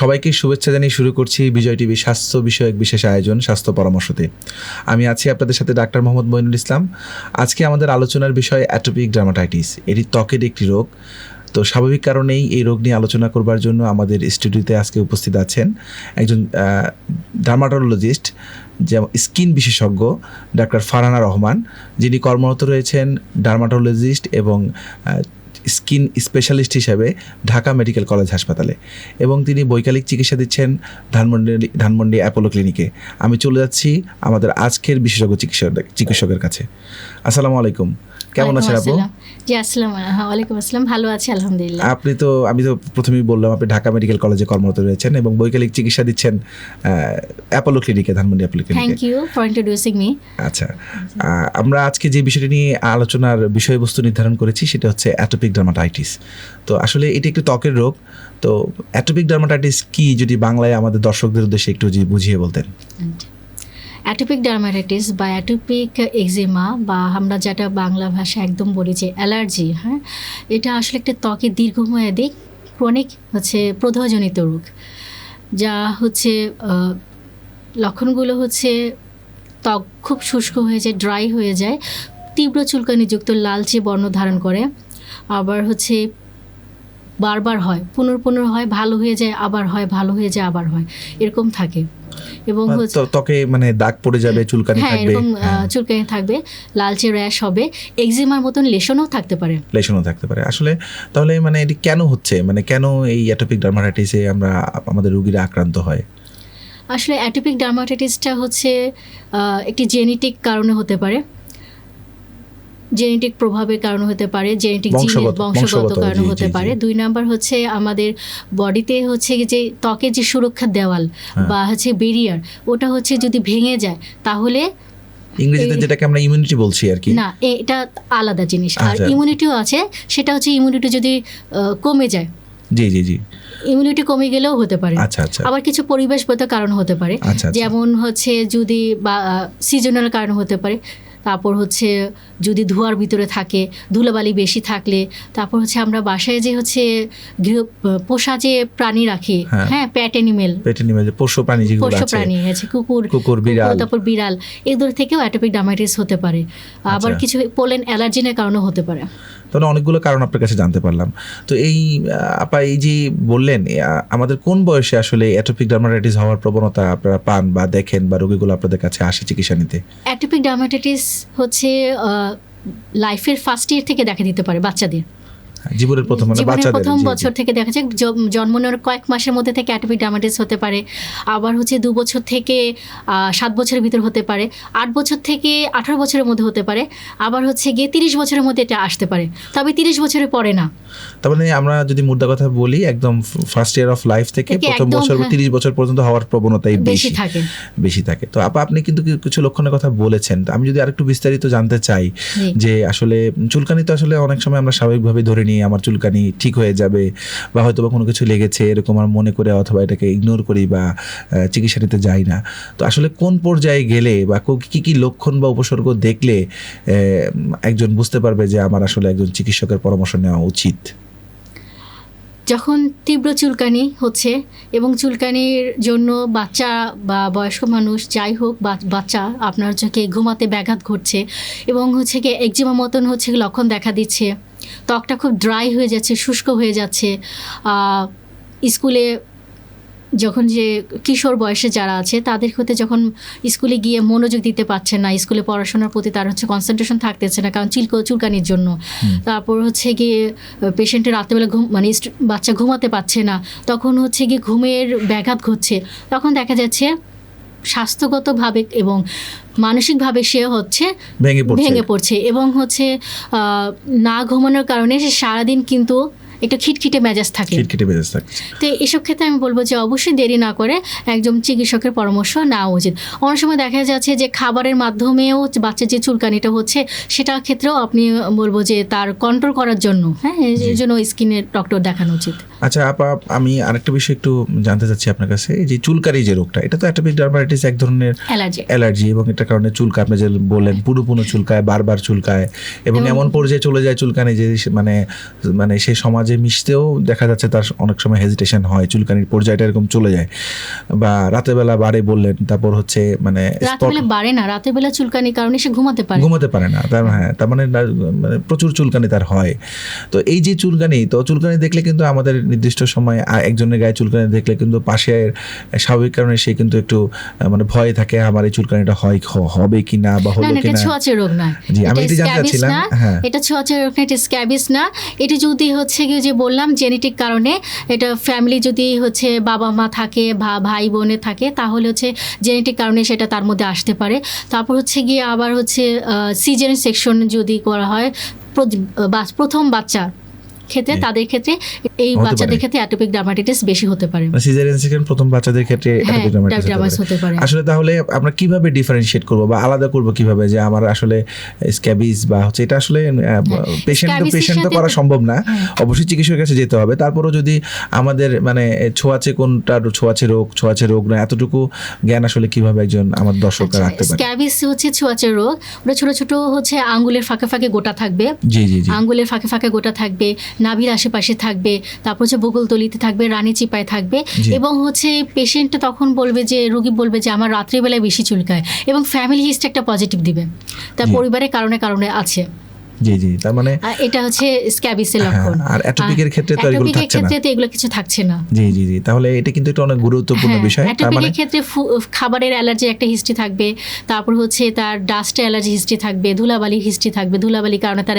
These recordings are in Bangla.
সবাইকে শুভেচ্ছা জানিয়ে শুরু করছি বিজয় টিভি স্বাস্থ্য বিষয়ক বিশেষ আয়োজন স্বাস্থ্য পরামর্শতে। আমি আছি আপনাদের সাথে ডাক্তার মোহাম্মদ মঈনুল ইসলাম। আজকে আমাদের আলোচনার বিষয় অ্যাটোপিক ডার্মাটাইটিস। এটি ত্বকের একটি রোগ। তো স্বাভাবিক কারণেই এই রোগ নিয়ে আলোচনা করবার জন্য আমাদের স্টুডিওতে আজকে উপস্থিত আছেন একজন ডার্মাটোলজিস্ট, যেমন স্কিন বিশেষজ্ঞ ডাক্তার ফারহানা রহমান, যিনি কর্মরত রয়েছেন ডার্মাটোলজিস্ট এবং স্কিন স্পেশালিস্ট হিসেবে ঢাকা মেডিকেল কলেজ হাসপাতালে, এবং তিনি বৈকালিক চিকিৎসা দিচ্ছেন ধানমন্ডি অ্যাপোলো ক্লিনিকে। আমি চলে যাচ্ছি আমাদের আজকের বিশেষজ্ঞ চিকিৎসকের কাছে। আসসালামু আলাইকুম, কেমন আছেন আপু? জি আসসালামু আলাইকুম। আসসালাম, ভালো আছি আলহামদুলিল্লাহ। আমি তো প্রথমেই বললাম আপনি ঢাকা মেডিকেল কলেজে কর্মরত রয়েছেন এবং বৈকালিক চিকিৎসা দিচ্ছেন অ্যাপোলো ক্লিনিকে, ধানমন্ডি অ্যাপোলো ক্লিনিকে। Thank you for introducing me. আচ্ছা, আমরা আজকে যে বিষয়টি নিয়ে আলোচনার বিষয়বস্তু নির্ধারণ করেছি সেটা হচ্ছে অ্যাটোপিক ডার্মাটাইটিস। তো আসলে এটি একটি ত্বকের রোগ। তো অ্যাটোপিক ডার্মাটাইটিস কি, যদি বাংলায় আমাদের দর্শকদের উদ্দেশ্যে একটু বুঝিয়ে বলতেন। অ্যাটোপিক ডার্মাটাইটিস বা অ্যাটোপিক এক্সিমা, বা আমরা যেটা বাংলা ভাষায় একদম বলি যে অ্যালার্জি, হ্যাঁ, এটা আসলে একটা ত্বকের দীর্ঘমেয়াদী ক্রনিক প্রদাহজনিত রোগ, যা লক্ষণগুলো ত্বক খুব শুষ্ক হয়ে যায়, ড্রাই হয়ে যায়, তীব্র চুলকানিযুক্ত লালচে বর্ণ ধারণ করে, আবার বারবার হয়, পুনর্ হয়, ভালো হয়ে যায়, আবার হয়, ভালো হয়ে যায়, আবার হয়, এরকম থাকে। এবং ত্বকে দাগ পড়ে যাবে, চুলকানি থাকবে, এরকম চুলকানি থাকবে, লালচে র্যাশ হবে, এক্সিমার মতন লেশনও থাকতে পারে। আসলে তাহলে এটি কেন হচ্ছে, কেন এই অ্যাটোপিক ডার্মাটাইটিসে আমাদের রোগীরা আক্রান্ত হয়? আসলে অ্যাটোপিক ডার্মাটাইটিসটা একটি জেনেটিক কারণে হতে পারে, জেনেটিক প্রভাবের কারণে হতে পারে, জেনেটিক বংশগত কারণে হতে পারে। 2 নাম্বার আমাদের বডিতে যে ত্বকের যে সুরক্ষা দেওয়াল বা বেরিয়ার, ওটা যদি ভেঙে যায় তাহলে, ইংরেজিতে যেটাকে আমরা ইমিউনিটি বলছি আর কি, না, এটা আলাদা জিনিস। আর ইমিউনিটিও আছে, সেটা ইমিউনিটি যদি কমে যায়, জি, ইমিউনিটি কমে গেলেও হতে পারে। আবার কিছু পরিবেশগত কারণ হতে পারে, যেমন যদি বা সিজনাল কারণ হতে পারে। তারপর যদি ধোঁয়ার ভিতরে থাকে, ধুলোবালি বেশি থাকলে, তারপর আমরা বাসায় যে পোষা যে প্রাণী রাখি, হ্যাঁ, পেট অ্যানিমেল, পোষ্য প্রাণী কুকুর, বিড়াল, তারপর বিড়াল, এগুলোর থেকেও অ্যাটোপিক ডার্মাটাইটিস হতে পারে। আবার কিছু পোলেন অ্যালার্জেনের কারণেও হতে পারে। তাহলে অনেকগুলো কারণ আপনার কাছে জানতে পারলাম। তো এই যে বললেন, আমাদের কোন বয়সে আসলে অ্যাটোপিক ডার্মাটাইটিস হওয়ার প্রবণতা আপনারা পান বা দেখেন, বা রোগীগুলো আপনাদের কাছে আসে চিকিৎসা নিতে? অ্যাটোপিক ডার্মাটাইটিস লাইফের ফার্স্ট ইয়ার থেকে দেখা দিতে পারে বাচ্চাদের। জীবনের প্রথম বছর থেকে দেখা যায়, জন্ম নেওয়ার কয়েক মাসের মধ্যে থেকে অ্যাটোপিক ডার্মাটাইটিস হতে পারে। আবার 2 বছর থেকে 7 বছরের ভিতর হতে পারে, 8 বছর থেকে 18 বছরের মধ্যে হতে পারে, আবার 30 বছরের মধ্যে এটা আসতে পারে, তবে 30 বছরের পরে না। তার আমরা যদি মুদ্রা কথা বলি, একদম ফার্স্ট ইয়ার অফ লাইফ থেকে প্রথম বছর 30 বছর পর্যন্ত হওয়ার প্রবণতাই বেশি থাকে। তো আপনি কিন্তু কিছু লক্ষণের কথা বলেছেন। আমি যদি আরেকটু বিস্তারিত জানতে চাই, যে আসলে চুলকানি তো আসলে অনেক সময় আমরা স্বাভাবিকভাবে ধরে নিয়ে আমার চুলকানি ঠিক হয়ে যাবে, বা হয়তো বা কোনো কিছু লেগেছে এরকম আর মনে করে, অথবা এটাকে ইগনোর করি বা চিকিৎসা নিতে যাই না। তো আসলে কোন পর্যায়ে গেলে বা কি লক্ষণ বা উপসর্গ দেখলে একজন বুঝতে পারবে যে আমার আসলে একজন চিকিৎসকের পরামর্শ নেওয়া উচিত? যখন তীব্র চুলকানি হচ্ছে, এবং চুলকানির জন্য বাচ্চা বা বয়স্ক মানুষ যাই হোক, বাচ্চা আপনার ঘুমাতে ব্যাঘাত ঘটছে, এবং এক্সিমা মতন লক্ষণ দেখা দিচ্ছে, ত্বকটা খুব ড্রাই হয়ে যাচ্ছে, শুষ্ক হয়ে যাচ্ছে, স্কুলে যখন যে কিশোর বয়সে যারা আছে তাদের ক্ষেত্রে যখন স্কুলে গিয়ে মনোযোগ দিতে পারছে না, স্কুলে পড়াশোনার প্রতি তার কনসেন্ট্রেশন থাকতেছে না, কারণ চুলকানির জন্য। তারপর গিয়ে পেশেন্টের রাত্রেবেলা বাচ্চা ঘুমাতে পারছে না, তখন গিয়ে ঘুমের ব্যাঘাত ঘটছে, তখন দেখা যাচ্ছে স্বাস্থ্যগতভাবে এবং মানসিকভাবে সে ভেঙে পড়ছে, এবং না ঘুমানোর কারণে সে সারাদিন কিন্তু একটু খিটখিটে মেজাজ থাকে। তো এসব ক্ষেত্রে আমি বলবো যে অবশ্যই দেরি না করে একজন চিকিৎসকের পরামর্শ নেওয়া উচিত। অনেক সময় দেখা যাচ্ছে যে খাবারের মাধ্যমেও বাচ্চার যে চুলকানিটা হচ্ছে, সেটার ক্ষেত্রেও আপনি বলবো যে তার কন্ট্রোল করার জন্য, হ্যাঁ, এর জন্য স্কিনের ডক্টর দেখানো উচিত। আচ্ছা আপা, আমি আরেকটা বিষয় একটু জানতে চাচ্ছি আপনার কাছে। এই যে চুলকানি যে রোগটা, এটা তো অ্যাটোপিক ডার্মাটাইটিস এক ধরনের অ্যালার্জি, এবং এটার কারণে চুলকায়, আপনি যে বললেন পুরো চুলকায়, বারবার চুলকায়, এবং এমন পর্যায়ে চলে যায় চুলকানি যে সেই সমাজে সমাজে মিশতেও দেখা যাচ্ছে তার অনেক সময় হেজিটেশন হয়, চুলকানির পর্যায়টা এরকম চলে যায়, বা রাতের বেলা বাড়ে বললেন, তারপর হচ্ছে মানে রাতের বাড়ে না, রাতের বেলা চুলকানির কারণে সে ঘুমাতে পারে না, তার মানে প্রচুর চুলকানি তার হয়। তো এই যে চুলকানি দেখলে কিন্তু আমাদের নির্দিষ্ট সময় একজনের গায়ে চুলকানি দেখলে কিন্তু পাশে স্বাভাবিক কারণে সে কিন্তু একটু মানে ভয়ে থাকে, আমার এই চুলকানিটা হবে কিনা বা হলো কিনা। এটা ছোঁয়াচে রোগ না, জি আমি এটা জানতে চাচ্ছিলাম। হ্যাঁ, এটা ছোঁয়াচে রোগ না, এটা স্ক্যাবিস না। এটা যদি হচ্ছে কি যে বললাম জেনেটিক কারণে, এটা ফ্যামিলি যদি হচ্ছে বাবা মা থাকে বা ভাই বোনে থাকে, তাহলে হচ্ছে জেনেটিক কারণে সেটা তার মধ্যে আসতে পারে। তারপর হচ্ছে গিয়ে আবার হচ্ছে সিজারিয়ান সেকশন যদি করা হয় প্রথম বাচ্চা ক্ষেত্রে, তাদের ক্ষেত্রে এই বাচ্চাদের ক্ষেত্রে অ্যাটোপিক ডার্মাটাইটিস বেশি হতে পারে। সিজারিয়ান সেকশন প্রথম বাচ্চাদের ক্ষেত্রে অ্যাটোপিক ডার্মাটাইটিস হতে পারে। আসলে তাহলে আমরা কিভাবে ডিফারেনশিয়েট করব বা আলাদা করব কিভাবে, যে আমার আসলে স্ক্যাবিস বা হচ্ছে এটা আসলে পেশেন্ট তো করা সম্ভব না, অবশ্যই চিকিৎসকের কাছে যেতে হবে। তারপরও যদি আমাদের মানে ছোঁয়াচে রোগ না, এতটুকু জ্ঞান আসলে কিভাবে একজন আমার দর্শকরা রাখতে পারে? স্ক্যাবিস হচ্ছে ছোঁয়াচে রোগ, ওটা ছোট ছোট হচ্ছে আঙ্গুলের ফাঁকে ফাঁকে গোটা থাকবে। জি জি জি, আঙ্গুলের ফাঁকে ফাঁকে গোটা থাকবে, নাভির আশেপাশে থাকবে, তারপর হচ্ছে বগলতলিতে থাকবে, রানী চিপায় থাকবে। এবং হচ্ছে পেশেন্ট তখন বলবে যে, রোগী বলবে যে আমার রাত্রিবেলায় বেশি চুলকায়, এবং ফ্যামিলি হিস্ট্রি একটা পজিটিভ দিবে, তার পরিবারের কারণে কারণে আছে। জি জি, তার মানে এটা হচ্ছে স্ক্যাবিসের লক্ষণ। আর অ্যাটোপিকের ক্ষেত্রে তো এগুলো থাকছে না। ক্ষেত্রে তো এগুলো কিছু থাকছে না। জি জি জি, তাহলে এটা কিন্তু একটা অনেক গুরুত্বপূর্ণ বিষয়। তার মানে ক্ষেত্রে খাবারের অ্যালার্জির একটা হিস্ট্রি থাকবে, তারপর হচ্ছে তার ডাস্টে অ্যালার্জি হিস্ট্রি থাকবে, ধুলাবালির হিস্ট্রি থাকবে, ধুলাবালির কারণে তার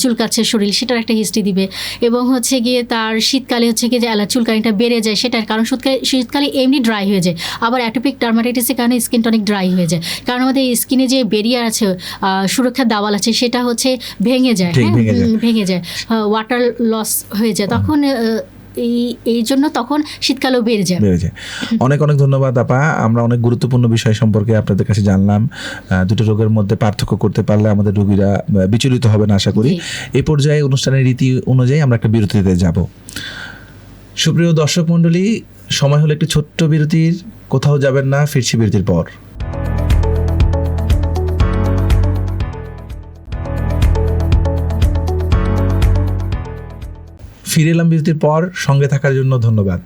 চুলকাচ্ছে শরীর, সেটার একটা হিস্ট্রি দিবে। এবং হচ্ছে গিয়ে তার শীতকালে হচ্ছে গিয়ে যে চুলকানিটা বেড়ে যায়, সেটার কারণ শীতকালে এমনি ড্রাই হয়ে যায়। আবার অ্যাটোপিক ডার্মাটাইটিসের কারণে স্কিনটা অনেক ড্রাই হয়ে যায়, কারণ আমাদের স্কিনে যে বেরিয়ার আছে, সুরক্ষার দেওয়াল আছে, সেটা হচ্ছে ভেঙে যায়, ভেঙে যায়, ওয়াটার লস হয়ে যায়, তখন এই জন্য তখন শীতকালেও বেড়ে যায়। অনেক অনেক ধন্যবাদ আপা, আমরা অনেক গুরুত্বপূর্ণ বিষয় সম্পর্কে আপনাদের কাছে জানলাম। দুটো রোগের মধ্যে পার্থক্য করতে পারলে আমাদের রোগীরা বিচলিত হবে না আশা করি। এই পর্যায়ে অনুষ্ঠানের রীতি অনুযায়ী আমরা একটা বিরতিতে যাব। সুপ্রিয় দর্শক মণ্ডলী, সময় হলো একটি ছোট্ট বিরতির, কোথাও যাবেন না, ফিরছি বিরতির পর। ফিরে এলাম বিরতির পর, সঙ্গে থাকার জন্য ধন্যবাদ।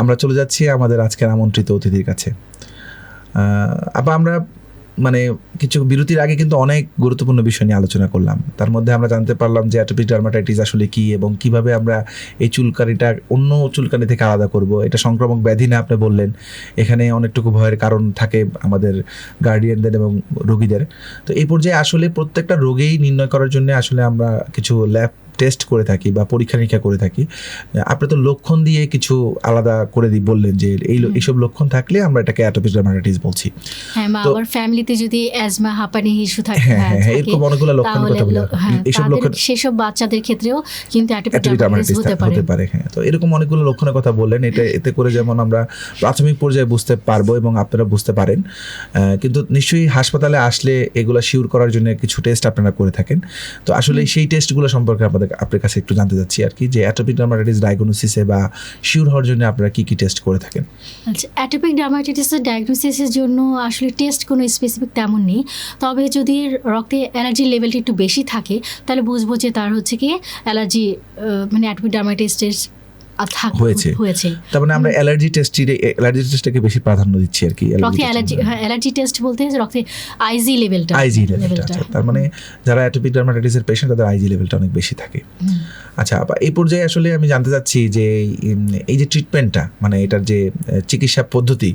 আমরা চলে যাচ্ছি আমাদের আজকের আমন্ত্রিত অতিথির কাছে। আপা, আমরা মানে কিছু বিরতির আগে কিন্তু অনেক গুরুত্বপূর্ণ বিষয় নিয়ে আলোচনা করলাম। তার মধ্যে আমরা জানতে পারলাম যে অ্যাটোপিক ডার্মাটাইটিস আসলে কি এবং কিভাবে আমরা এই চুলকানিটা অন্য চুলকানি থেকে আলাদা করব। এটা সংক্রামক ব্যাধি না, আপনি বললেন। এখানে অনেকটুকু ভয়ের কারণ থাকে আমাদের গার্ডিয়ানদের এবং রোগীদের। তো এই পর্যায়ে আসলে প্রত্যেকটা রোগেই নির্ণয় করার জন্য আসলে আমরা কিছু ল্যাব টেস্ট করে থাকি বা পরীক্ষা নিরীক্ষা করে থাকি। আপনি তো লক্ষণ দিয়ে কিছু আলাদা করে বললেন যে এইসব লক্ষণ থাকলে আমরা এটাকে অ্যাটোপিক ডার্মাটাইটিস বলছি। হ্যাঁ, বা আবার ফ্যামিলিতে যদি অ্যাজমা, হাঁপানি ইস্যু থাকে, এরকম অনেকগুলো লক্ষণের কথা বললেন। এইসব লক্ষণ সেসব বাচ্চাদের ক্ষেত্রেও কিন্তু অ্যাটোপিক ডার্মাটাইটিস হতে পারে। হ্যাঁ, তো এরকম অনেকগুলো লক্ষণের কথা বললেন। এতে করে যেমন আমরা প্রাথমিক পর্যায়ে বুঝতে পারবো এবং আপনারা বুঝতে পারেন, কিন্তু নিশ্চয়ই হাসপাতালে আসলে এগুলো শিওর করার জন্য কিছু টেস্ট আপনারা করে থাকেন। তো আসলে সেই টেস্টগুলো সম্পর্কে আপনার কাছে একটু জানতে চাচ্ছি আর কি, যে অ্যাটোপিক ডার্মাটাইটিস ডায়াগনোসিসে বা শিওর হওয়ার জন্য আপনারা কি কি টেস্ট করে থাকেন? আচ্ছা, অ্যাটোপিক ডার্মাটাইটিসের ডায়াগনোসিসের জন্য আসলে টেস্ট কোনো স্পেসিফিক তেমন নেই। তবে যদি রক্তে অ্যালার্জির লেভেলটা একটু বেশি থাকে, তাহলে বুঝবো যে তার হচ্ছে কি অ্যালার্জি, মানে অ্যাটোপিক ডার্মাটাইটিস হয়েছে। তার মানে আমরা অ্যালার্জি টেস্টটাকে বেশি প্রাধান্য দিচ্ছি আর কি। রক্তে অ্যালার্জি টেস্ট বলতে রক্তে আইজি লেভেলটা। তার মানে যারা অ্যাটোপিক ডার্মাটাইটিসের পেশেন্ট, তাদের আইজি লেভেলটা অনেক বেশি থাকে। আচ্ছা, এই পর্যায়ে আসলে আমি জানতে চাচ্ছি যে এই যে ট্রিটমেন্টটা, মানে এটার যে চিকিৎসা পদ্ধতি,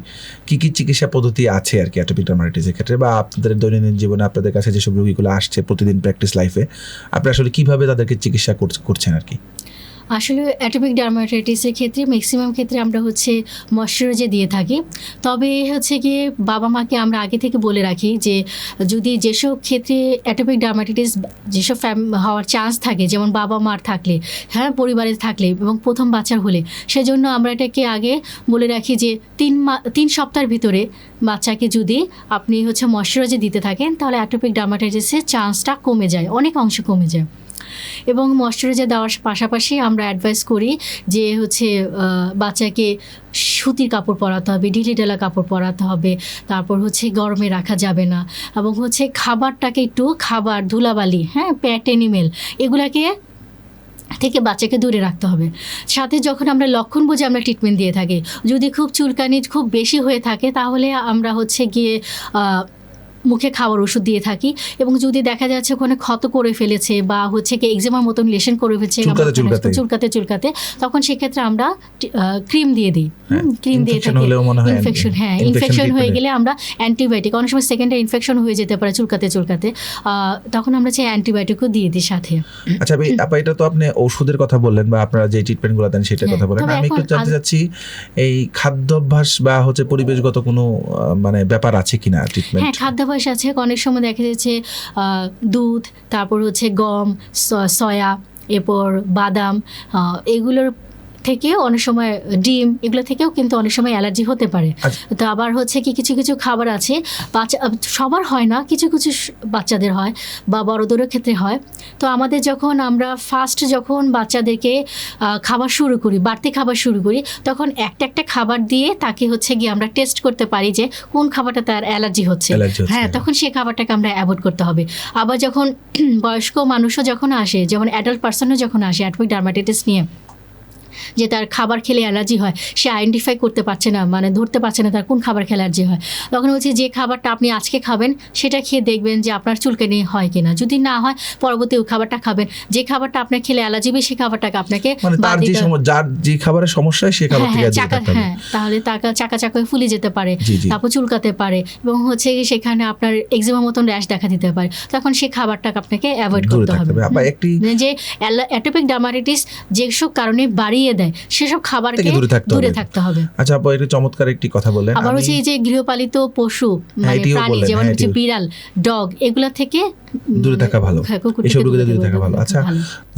কি কি চিকিৎসা পদ্ধতি আছে আর কি অ্যাটোপিক ডার্মাটাইটিসের ক্ষেত্রে, বা আপনাদের দৈনন্দিন জীবনে আপনাদের কাছে যেসব রোগীগুলো আসছে প্রতিদিন প্র্যাকটিস লাইফে, আপনারা আসলে কিভাবে তাদেরকে চিকিৎসা করছেন আর কি? আসলে অ্যাটোপিক ডার্মাটাইটিসের ক্ষেত্রে ম্যাক্সিমাম ক্ষেত্রে আমরা হচ্ছে ময়শ্চারাইজার দিয়ে থাকি। তবে হচ্ছে গিয়ে বাবা মাকে আমরা আগে থেকে বলে রাখি যে যদি যেসব ক্ষেত্রে অ্যাটোপিক ডার্মাটাইটিস যেসব হওয়ার চান্স থাকে, যেমন বাবা মার থাকলে, হ্যাঁ, পরিবারে থাকলে এবং প্রথম বাচ্চার হলে, সেজন্য আমরা এটাকে আগে বলে রাখি যে 3 সপ্তাহের ভিতরে বাচ্চাকে যদি আপনি হচ্ছে ময়শ্চারাইজার দিতে থাকেন, তাহলে অ্যাটোপিক ডার্মাটাইটিসের চান্সটা কমে যায়, অনেক অংশ কমে যায়। এবং ময়শ্চারাইজার দেওয়ার পাশাপাশি আমরা অ্যাডভাইস করি যে হচ্ছে বাচ্চাকে সুতির কাপড় পরাতে হবে, ঢিলেঢালা কাপড় পরাতে হবে, তারপর হচ্ছে গরমে রাখা যাবে না, এবং হচ্ছে খাবারটাকে একটু ধুলাবালি, হ্যাঁ, প্যাট, অ্যানিমেল, এগুলাকে থেকে বাচ্চাকে দূরে রাখতে হবে। সাথে যখন আমরা লক্ষণ বুঝে আমরা ট্রিটমেন্ট দিয়ে থাকি, যদি খুব চুলকানি খুব বেশি হয়ে থাকে তাহলে আমরা হচ্ছে গিয়ে মুখে খাওয়ার ওষুধ দিয়ে থাকি, এবং যদি দেখা যাচ্ছে ওখানে ক্ষত করে ফেলেছে বা হচ্ছে কি এক্সেমার মতন লেশন করে ফেলেছে চুলকাতে, তখন সেক্ষেত্রে আমরা ক্রিম দিয়ে দিই। ক্রিম দিয়ে থাকি। ইনফেকশন হয়ে গেলে আমরা অ্যান্টিবায়োটিক, অনেক সময় সেকেন্ডারি ইনফেকশন হয়ে যেতে পারে চুলকাতে তখন আমরা যে অ্যান্টিবায়োটিকও দিয়ে দিই সাথে। আচ্ছা আপা, এটা তো আপনি ওষুধের কথা বললেন বা আপনারা যে ট্রিটমেন্টগুলো দেন সেটার কথা বলেন, আমি একটু জানতে চাচ্ছি এই খাদ্যাভ্যাস বা হচ্ছে পরিবেশগত কোনো মানে ব্যাপার আছে কিনা ট্রিটমেন্ট? হ্যাঁ, খাদ্যাভ্যাস আছে। অনেক সময় দেখা যাচ্ছে দুধ, তারপর হচ্ছে গম, সয়া, এরপর বাদাম, এগুলোর থেকেও অনেক সময় ডিম, এগুলো থেকেও কিন্তু অনেক সময় অ্যালার্জি হতে পারে। তো আবার হচ্ছে কি কিছু কিছু খাবার আছে বাচ্চা, সবার হয় না, কিছু কিছু বাচ্চাদের হয় বা বড়দেরও ক্ষেত্রে হয়। তো আমাদের যখন আমরা যখন বাচ্চাদেরকে খাবার শুরু করি, বাড়তি খাবার শুরু করি, তখন একটা খাবার দিয়ে তাকে হচ্ছে গিয়ে আমরা টেস্ট করতে পারি যে কোন খাবারটা তার অ্যালার্জি হচ্ছে। হ্যাঁ, তখন সেই খাবারটাকে আমরা অ্যাভয়েড করতে হবে। আবার যখন বয়স্ক মানুষও যখন আসে, যেমন অ্যাডাল্ট পার্সনও যখন আসে অ্যাটপিক ডার্মাটাইটিস নিয়ে, যে তার খাবার খেলে অ্যালার্জি হয়, সে আইডেন্টিফাই করতে পারছে না, মানে ধরতে পারছে না তার কোন খাবার খেলে অ্যালার্জি হয়, তখন হচ্ছে যে খাবারটা আপনি আজকে খাবেন সেটা খেয়ে দেখবেন যে আপনার চুলকানি হয় কিনা। যদি না হয় পরবর্তী ওই খাবারটা খাবেন। যে খাবারটা আপনার খেলে অ্যালার্জি হবে সেই খাবারটাকে আপনাকে যার যে খাবারের সমস্যা সেই খাবার থেকে তাহলে চাকা হয়ে ফুলে যেতে পারে, তারপর চুলকাতে পারে, এবং হচ্ছে সেখানে আপনার এক্সিমা মতন র্যাশ দেখা দিতে পারে। তখন সেই খাবারটাকে আপনাকে অ্যাভয়েড করতে হবে। যে অ্যাটোপিক ডার্মাটাইটিস যেসব কারণে বাড়িয়ে দেয় সেসব খাবারকে দূরে থাকতে হবে। আচ্ছা আপু, এটা চমৎকার একটি কথা বললেন। আবার হচ্ছে এই যে গৃহপালিত পশু মানে প্রাণী, যেমন হচ্ছে বিড়াল, ডগ, এগুলা থেকে দূরে থাকা ভালো, এসব রোগীদের দূরে থাকা ভালো। আচ্ছা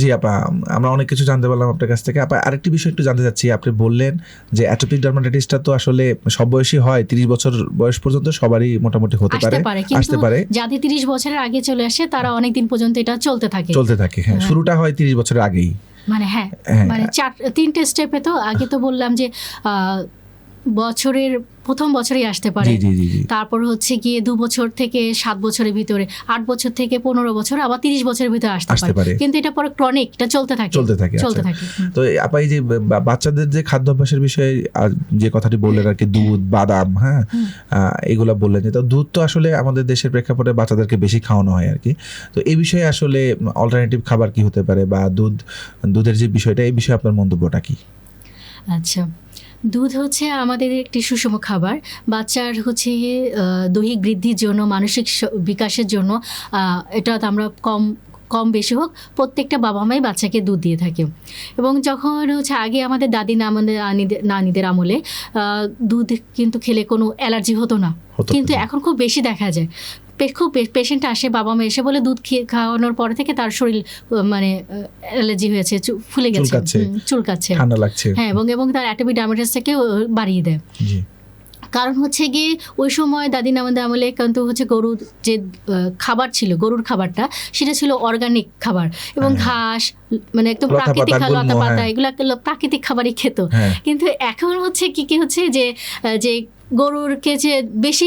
জি আপা, আমরা অনেক কিছু জানতে পারলাম আপনার কাছ থেকে। আপা, আরেকটি বিষয় একটু জানতে চাচ্ছি। আপনি বললেন যে অ্যাটোপিক ডার্মাটাইটিসটা তো আসলে সব বয়সী হয়, 30 বছর বয়স পর্যন্ত সবারই মোটামুটি হতে পারে, আসতে পারে। যাদের 30 বছরের আগে চলে আসে তারা অনেক দিন পর্যন্ত এটা চলতে থাকে। হ্যাঁ, শুরুটা হয় 30 বছরের আগেই। মানে মানে 3টে স্টেপে। তো আগে তো বললাম যে বছরের প্রথম বছরেই আসতে পারে, তারপর হচ্ছে গিয়ে 2 বছর থেকে 7 বছরের ভিতরে, 8 বছর থেকে 15 বছর, আবার 30 বছরের ভিতরে আসতে পারে। কিন্তু এটা পরে ক্রনিক, এটা চলতে থাকে। তো আপা, এই যে বাচ্চাদের যে খাদ্যাভ্যাসের বিষয়ে যে কথাটি বললেন আর কি, দুধ, বাদাম, হ্যাঁ, এগুলা বললেন যে দুধ তো আসলে আমাদের দেশের প্রেক্ষাপটে বাচ্চাদেরকে বেশি খাওয়ানো হয় আর কি। তো এই বিষয়ে আসলে অল্টারনেটিভ খাবার কি হতে পারে, বা দুধের যে বিষয়টা, এই বিষয়ে আপনার মন্তব্যটা কি? আচ্ছা, দুধ হচ্ছে আমাদের একটি সুষম খাবার। বাচ্চার হচ্ছে দৈহিক বৃদ্ধির জন্য, মানসিক বিকাশের জন্য এটা আমরা কম বেশি হোক প্রত্যেকটা বাবা মাই বাচ্চাকে দুধ দিয়ে থাকে। এবং যখন হচ্ছে আগে আমাদের দাদি নানিদের আমলে দুধ কিন্তু খেলে কোনো অ্যালার্জি হতো না, কিন্তু এখন খুব বেশি দেখা যায়। খুব পেশেন্ট আসে, বাবা মা এসে বলে দুধ খাওয়ানোর পরে থেকে তার শরীর মানে অ্যালার্জি হয়েছে, ফুলে গেছে, চুলকাচ্ছে, ঠান্ডা লাগছে। হ্যাঁ, এবং তার অ্যাটোপিক ডার্মাটাইটিসটাকে বাড়িয়ে দেয়। কারণ হচ্ছে গিয়ে ওই সময় দাদি নামাদের আমলে কিন্তু হচ্ছে গরুর যে খাবার ছিল, গরুর খাবারটা সেটা ছিল অর্গানিক খাবার, এবং ঘাস, মানে একদম প্রাকৃতিক লতা পাতা, এগুলো প্রাকৃতিক খাবারই খেত। কিন্তু এখন হচ্ছে কি হচ্ছে যে গরুরকে যে বেশি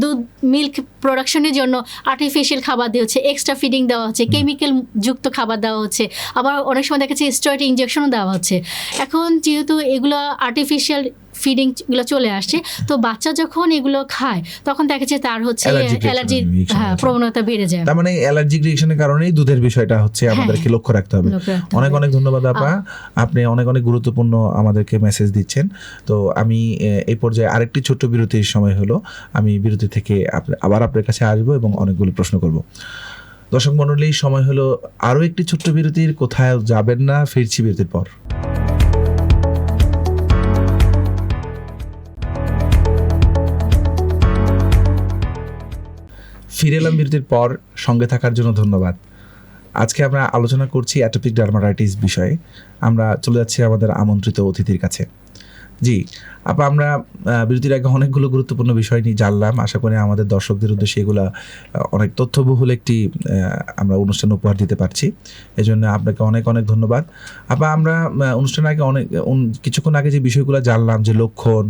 দুধ, মিল্ক প্রোডাকশনের জন্য আর্টিফিশিয়াল খাবার দেওয়া হচ্ছে, এক্সট্রা ফিডিং দেওয়া হচ্ছে, কেমিক্যাল যুক্ত খাবার দেওয়া হচ্ছে, আবার অনেক সময় দেখা যাচ্ছে স্টেরয়েড ইনজেকশনও দেওয়া হচ্ছে। এখন যেহেতু এগুলো আর্টিফিশিয়াল ফিডিংগুলো চলে আসছে, তো বাচ্চা যখন এগুলো খায় তখন দেখা যাচ্ছে তার হচ্ছে অ্যালার্জির প্রবণতা বেড়ে যায়। তার মানে অ্যালার্জিক রিঅ্যাকশনের কারণেই দুধের বিষয়টা হচ্ছে আমাদেরকে লক্ষ্য রাখতে হবে। অনেক ধন্যবাদ আপা, আপনি অনেক গুরুত্বপূর্ণ আমাদেরকে মেসেজ দিচ্ছেন। তো আমি এই পর্যায়ে আরেকটি ছোট্ট বিরতির সময় হলো, আমি বিরতি থেকে আবার আপনার কাছে আসবো এবং অনেকগুলো প্রশ্ন করব। দর্শক মণ্ডলী, সময় হলো আরও একটি ছোট্ট বিরতির। কোথায় যাবেন না, ফিরছি বিরতির পর। ফিরে এলাম বিরতির পর, সঙ্গে থাকার জন্য ধন্যবাদ। আজকে আমরা আলোচনা করছি অ্যাটোপিক ডার্মাটাইটিস বিষয়ে। আমরা চলে যাচ্ছি আমাদের আমন্ত্রিত অতিথির কাছে। জি আপা, আমরা বিরতির আগে অনেকগুলো গুরুত্বপূর্ণ বিষয় নিয়ে জানলাম। আশা করি আমাদের দর্শকদের উদ্দেশ্যে এগুলা অনেক তথ্যবহুল একটি আমরা অনুষ্ঠান উপহার দিতে পারছি। এজন্য আপনাকে অনেক অনেক ধন্যবাদ। আপা, আমরা অনুষ্ঠানের আগে কিছুক্ষণ আগে যে বিষয়গুলো জানলাম, যে লক্ষণ,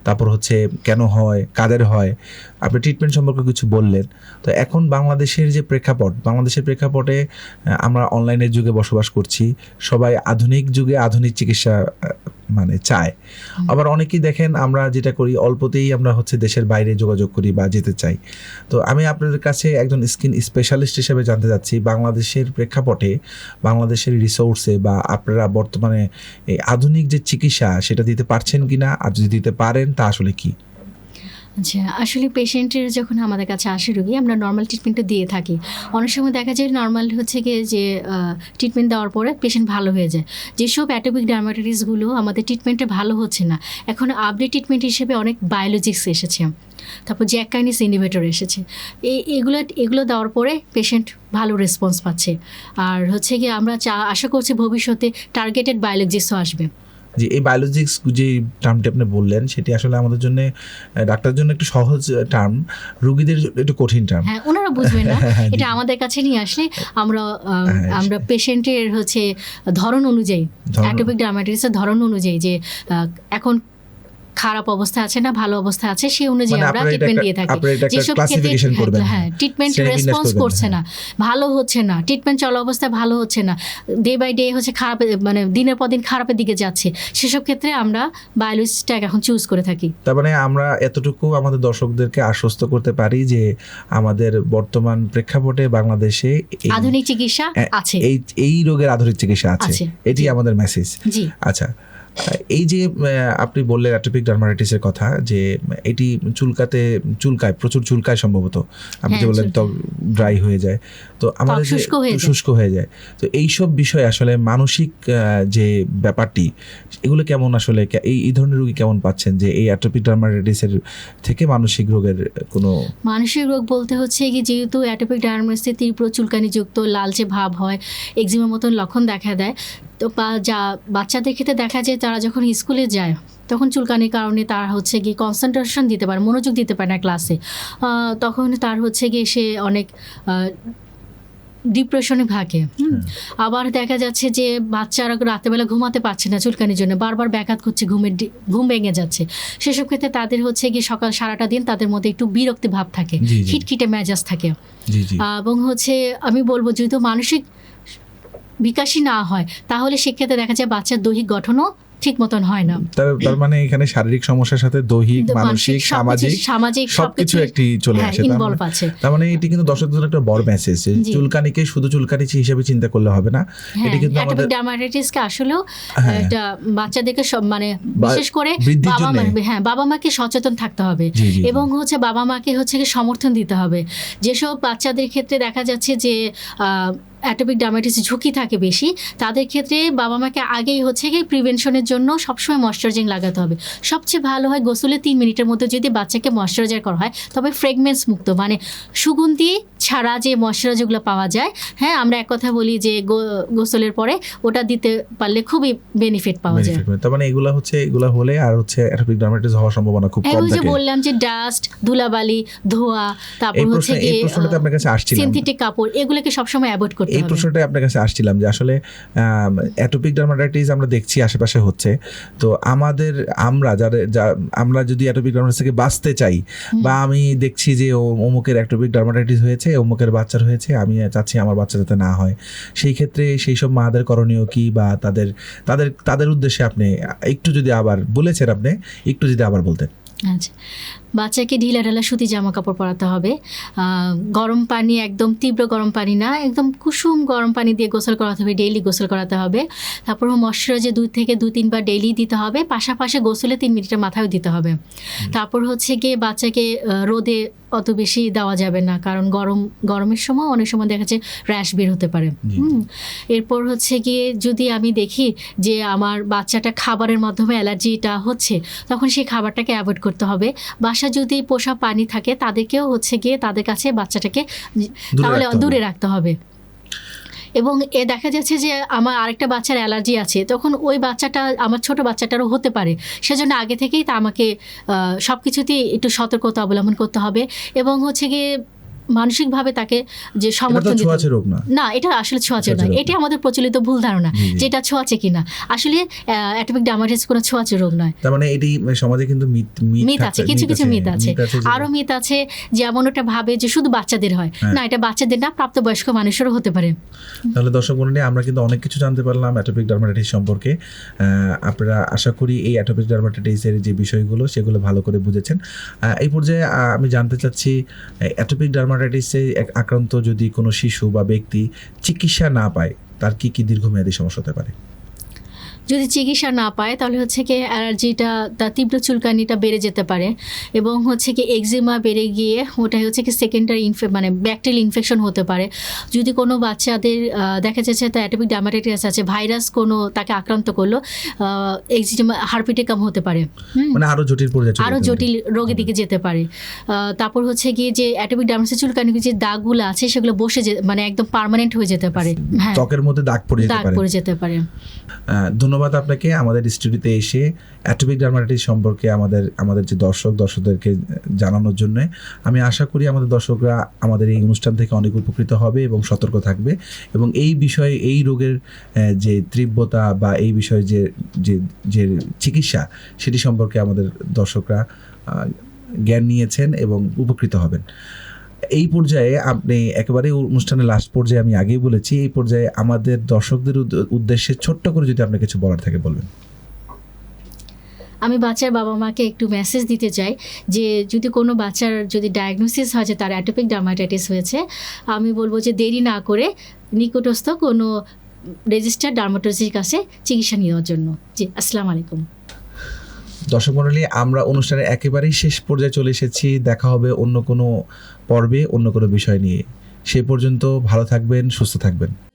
তারপর হচ্ছে কেন হয়, কাদের হয়, আপনি ট্রিটমেন্ট সম্পর্কে কিছু বললেন। তো এখন বাংলাদেশের যে প্রেক্ষাপটে আমরা অনলাইনের যুগে বসবাস করছি। সবাই আধুনিক যুগে আধুনিক চিকিৎসা মানে চায়। আবার অনেকেই দেখেন, আমরা যেটা করি অল্পতেই আমরা হচ্ছে দেশের বাইরে যোগাযোগ করি বা যেতে চাই। তো আমি আপনাদের কাছে একজন স্কিন স্পেশালিস্ট হিসেবে জানতে চাচ্ছি, বাংলাদেশের প্রেক্ষাপটে, বাংলাদেশের রিসোর্সে বা আপনারা বর্তমানে এই আধুনিক যে চিকিৎসা সেটা দিতে পারছেন কিনা, আর যদি দিতে পারেন তা আসলে কি? আচ্ছা, আসলে পেশেন্টের যখন আমাদের কাছে আসে রোগী, আমরা নর্মাল ট্রিটমেন্টটা দিয়ে থাকি। অনেক সময় দেখা যায় নর্মাল হচ্ছে গিয়ে যে ট্রিটমেন্ট দেওয়ার পরে পেশেন্ট ভালো হয়ে যায়। যেসব অ্যাটোপিক ডার্মাটাইটিসগুলো আমাদের ট্রিটমেন্টে ভালো হচ্ছে না, এখন আপডেট ট্রিটমেন্ট হিসেবে অনেক বায়োলজিক্স এসেছে, তারপর জ্যাক কাইনেস ইনহিবিটর এসেছে। এগুলো দেওয়ার পরে পেশেন্ট ভালো রেসপন্স পাচ্ছে। আর হচ্ছে গিয়ে আমরা আশা করছি ভবিষ্যতে টার্গেটেড বায়োলজিক্সও আসবে। জি, এই বায়োলজিক্স যে টার্মটি আপনি বললেন, সেটি আসলে আমাদের জন্য, ডাক্তারের জন্য একটু সহজ টার্ম, রোগীদের জন্য একটু কঠিন টার্ম। হ্যাঁ, ওনারা বুঝবেন না। এটা আমাদের কাছে নিয়ে আসলে আমরা পেশেন্টের হচ্ছে ধরন অনুযায়ী, অ্যাটোপিক ডার্মাটাইটিসের ধরন অনুযায়ী, যে এখন খারাপ অবস্থা আছে না ভালো অবস্থা আছে, সেই অনুযায়ী আমরা ট্রিটমেন্ট দিয়ে থাকি। যেসব ক্ষেত্রে ট্রিটমেন্ট রেসপন্স করছে না, ভালো হচ্ছে না, ট্রিটমেন্ট চলা অবস্থায় ভালো হচ্ছে না, ডে বাই ডে হচ্ছে খারাপ, মানে দিনের পর দিন খারাপের দিকে যাচ্ছে, সেসব ক্ষেত্রে আমরা বায়োলজিস্টটা এখন চুজ করে থাকি। তার মানে আমরা এতটুকু আমাদের দর্শকদেরকে আশ্বস্ত করতে পারি যে আমাদের বর্তমান প্রেক্ষাপটে বাংলাদেশে আধুনিক চিকিৎসা আছে, এই রোগের আধুনিক চিকিৎসা আছে, এটি আমাদের মেসেজ। জি, আচ্ছা, এই যে আপনি বললেন অ্যাটোপিক ডার্মাটাইটিসের কথা, যে এটি চুলকায়, প্রচুর চুলকায় সম্ভবত, আপনি যে বললেন ত্বক ড্রাই হয়ে যায়, তো আমাদের শুষ্ক হয়ে যায়। তো এইসব বিষয় আসলে মানসিক যে ব্যাপারটি, এগুলো কেমন আসলে, এই ধরনের রোগী কেমন পাচ্ছেন, যে এই অ্যাটোপিক ডার্মাটাইটিসের থেকে মানসিক রোগের কোনো? মানসিক রোগ বলতে হচ্ছে কি, যেহেতু অ্যাটোপিক ডার্মাটাইটিসে তীব্র চুলকানিযুক্ত লালচে ভাব হয়, এক্সিমার মতন লক্ষণ দেখা দেয়, তো যা বাচ্চাদের ক্ষেত্রে দেখা যায়, তারা যখন স্কুলে যায় তখন চুলকানির কারণে তার হচ্ছে গিয়ে কনসেন্ট্রেশন দিতে পারে, মনোযোগ দিতে পারে না ক্লাসে, তখন তার হচ্ছে গিয়ে সে অনেক ডিপ্রেশনে ভাগে। আবার দেখা যাচ্ছে যে বাচ্চারা রাতেবেলা ঘুমাতে পারছে না চুলকানির জন্য, বারবার ব্যাঘাত করছে, ঘুম ভেঙে যাচ্ছে। সেসব ক্ষেত্রে তাদের হচ্ছে গিয়ে সকাল সারাটা দিন তাদের মধ্যে একটু বিরক্তি ভাব থাকে, খিটখিটে মেজাজ থাকে। এবং হচ্ছে আমি বলবো, যেহেতু মানসিক বিকাশই না হয়, তাহলে সেক্ষেত্রে দেখা যায় বাচ্চার দৈহিক গঠনও ঠিক মতন হয় না। তার মানে এখানে শারীরিক সমস্যার সাথে দৈহিক, মানসিক, সামাজিক সবকিছু একটি চলে আসে। তার মানে এটি কিন্তু দর্শকদের জন্য একটা বড় মেসেজ, চুলকানিকে শুধু চুলকানি হিসেবে চিন্তা করলে হবে না। এটি কিন্তু আমাদের ডার্মাটাইটিসকে আসলেও এটা বাচ্চাদেরকে মানে বিশেষ করে বাবা মাকে সচেতন থাকতে হবে, এবং হচ্ছে বাবা মাকে হচ্ছে সমর্থন দিতে হবে। যেসব বাচ্চাদের ক্ষেত্রে দেখা যাচ্ছে যে অ্যাটোপিক ডার্মাটাইটিস ঝুঁকি থাকে বেশি, তাদের ক্ষেত্রে বাবা মাকে আগেই হচ্ছে কি প্রিভেনশনের জন্য সবসময় ময়শ্চারাইজিং লাগাতে হবে। সবচেয়ে ভালো হয় গোসলে 3 মিনিটের মধ্যে যদি বাচ্চাকে ময়শ্চারাইজার করা হয়, তবে ফ্রেগনেন্স মুক্ত, মানে সুগন্ধি ছাড়া যে ময়শ্চারাইজারগুলো পাওয়া যায়, হ্যাঁ, আমরা এক কথা বলি যে গোসলের পরে ওটা দিতে পারলে খুবই বেনিফিট পাওয়া যায়। তার মানে এগুলো হলে আর হচ্ছে অ্যাটোপিক ডার্মাটাইটিস হওয়ার সম্ভাবনা খুব কম থাকে। যে বললাম যে ডাস্ট, ধুলাবালি, ধোঁয়া, তারপর হচ্ছে কি সিনথেটিক কাপড়, এগুলোকে সবসময় অ্যাভয়েড করতে হবে। এই প্রশ্নটা আপনার কাছে আসছিলাম যে আসলে অ্যাটোপিক ডার্মাটাইটিস আমরা দেখছি আশেপাশে হচ্ছে, তো আমরা যদি অ্যাটোপিক ডার্মাটাইটিস থেকে বাঁচতে চাই, বা আমি দেখছি যে অমুকের অ্যাটোপিক ডার্মাটাইটিস হয়েছে, অমুকের বাচ্চার হয়েছে, আমি চাচ্ছি আমার বাচ্চা যাতে না হয়, সেই ক্ষেত্রে সেই সব মাদের করণীয় কি, বা তাদের উদ্দেশ্যে আপনি একটু যদি আবার বলেছেন, আপনি একটু যদি আবার বলতেন। আচ্ছা, বাচ্চাকে ঢিলা ঢালা সুতি জামা কাপড় পরাতে হবে, গরম পানি, একদম তীব্র গরম পানি না, একদম কুসুম গরম পানি দিয়ে গোসল করাতে হবে, ডেইলি গোসল করাতে হবে। তারপর ময়শ্চারাইজার 2 থেকে 2-3 বার ডেইলি দিতে হবে, পাশাপাশি গোসলে 3 মিনিটের মাথায় দিতে হবে। তারপর হচ্ছে গিয়ে বাচ্চাকে রোদে অত বেশি দেওয়া যাবে না, কারণ গরমের সময় অনেক সময় দেখা যাচ্ছে র্যাশ বের হতে পারে। এরপর হচ্ছে গিয়ে যদি আমি দেখি যে আমার বাচ্চাটা খাবারের মাধ্যমে অ্যালার্জিটা হচ্ছে, তখন সেই খাবারটাকে অ্যাভয়েড করতে হবে। বাসা যদি পোষা পানি থাকে, তাদেরকেও হচ্ছে গিয়ে তাদের কাছে বাচ্চাটাকে তাহলে দূরে রাখতে হবে। এবং দেখা যাচ্ছে যে আমার আরেকটা বাচ্চার অ্যালার্জি আছে, তখন ওই বাচ্চাটা আমার ছোট বাচ্চাটারও হতে পারে। সেজন্য আগে থেকেই তা আমাকে সব কিছুতেই একটু সতর্কতা অবলম্বন করতে হবে এবং হচ্ছে গিয়ে মানসিকভাবে তাকে যে এটা তো সমর্থন দিতে ছোঁয়াচে রোগ না। না, এটা আসলে ছোঁয়াচে ছোঁয়াচে নয়। রোগ এটা না। আমাদের প্রচলিত ভুল ধারণা জি, জি। যে এটা ছোঁয়াচে কিনা। আসলে অ্যাটপিক ডার্মাটাইটিস কোনো ছোঁয়াচে রোগ নয়। তার মানে এটি সমাজে কিন্তু মিথ আছে, কিছু কিছু মিথ আছে। যে- আরো মিথ আছে, যেমন ওটা ভাবে যে শুধু বাচ্চাদের হয়। হ্যাঁ। না, এটা বাচ্চাদের না, প্রাপ্তবয়স্ক মানুষেরও হতে পারে। তাহলে দর্শক মণ্ডলী, আমরা কিন্তু অনেক কিছু জানতে পারলাম অ্যাটোপিক ডার্মাটাইটিস সম্পর্কে। আপনারা আশা করি এই অ্যাটোপিক ডার্মাটাইটিসের যে বিষয়গুলো সেগুলো ভালো করে বুঝেছেন। এই পর্যায়ে আমি জানতে চাচ্ছি, অ্যাটোপিক ডার্মাটাইটিসে আক্রান্ত যদি কোনো শিশু বা ব্যক্তি চিকিৎসা না পায়, তার কি কি দীর্ঘমেয়াদী সমস্যা হতে পারে? যদি চিকিৎসা না পায় তাহলে হচ্ছে কি অ্যালার্জিটা, তার তীব্র চুলকানিটা বেড়ে যেতে পারে এবং হচ্ছে কি এক্সিমা বেড়ে গিয়ে ওটাই হচ্ছে কি সেকেন্ডারি মানে ব্যাকটেরিয়াল ইনফেকশন হতে পারে। যদি কোনো বাচ্চাদের দেখা যাচ্ছে তো অ্যাটোপিক ডার্মাটাইটিস আছে, ভাইরাস কোনো তাকে আক্রান্ত করলো, এক্সিমা হারপিটিকাম হতে পারে, মানে আরো জটিল পর্যায়ে চলে আরও যেতে পারে। জটিল রোগের দিকে যেতে পারে। তারপর হচ্ছে গিয়ে যে অ্যাটোপিক ডার্মাটাইটিস চুলকানি যে দাগগুলো আছে সেগুলো বসে মানে একদম পার্মানেন্ট হয়ে যেতে পারে। হ্যাঁ, ত্বকের মধ্যে দাগ পড়ে যেতে দাগ পারে। পড়ে যেতে পারে। ধন্যবাদ আপনাকে আমাদের স্টুডিওতে এসে অ্যাটোপিক ডার্মাটাইটিস সম্পর্কে আমাদের যে দর্শকদেরকে জানানোর জন্য। আমি আশা করি আমাদের দর্শকরা আমাদের এই অনুষ্ঠান থেকে অনেক উপকৃত হবে এবং সতর্ক থাকবে এবং এই বিষয়ে, এই রোগের যে তীব্রতা বা এই বিষয়ে যে যে যে চিকিৎসা সেটি সম্পর্কে আমাদের দর্শকরা জ্ঞান নিয়েছেন এবং উপকৃত হবেন। এই পর্যায়ে আপনি একেবারে অনুষ্ঠানের লাস্ট পর্যায়ে, আমি আগেই বলেছি, এই পর্যায়ে আমাদের দর্শকদের উদ্দেশ্যে ছোট্ট করে যদি আপনার কিছু বলার থাকে বলবেন। আমি বাচ্চার বাবা মাকে একটু মেসেজ দিতে চাই যে যদি কোনো বাচ্চার যদি ডায়াগনোসিস হয় যে তার অ্যাটোপিক ডার্মাটাইটিস হয়েছে, আমি বলবো যে দেরি না করে নিকটস্থ কোনো রেজিস্টার্ড ডার্মাটোলজির কাছে চিকিৎসা নেওয়ার জন্য। জি, আসসালামু আলাইকুম। দর্শক মণ্ডলী, আমরা অনুষ্ঠানের একেবারেই শেষ পর্যায়ে চলে এসেছি। দেখা হবে অন্য কোনো পর্বে, অন্য কোনো বিষয় নিয়ে। সে পর্যন্ত ভালো থাকবেন, সুস্থ থাকবেন।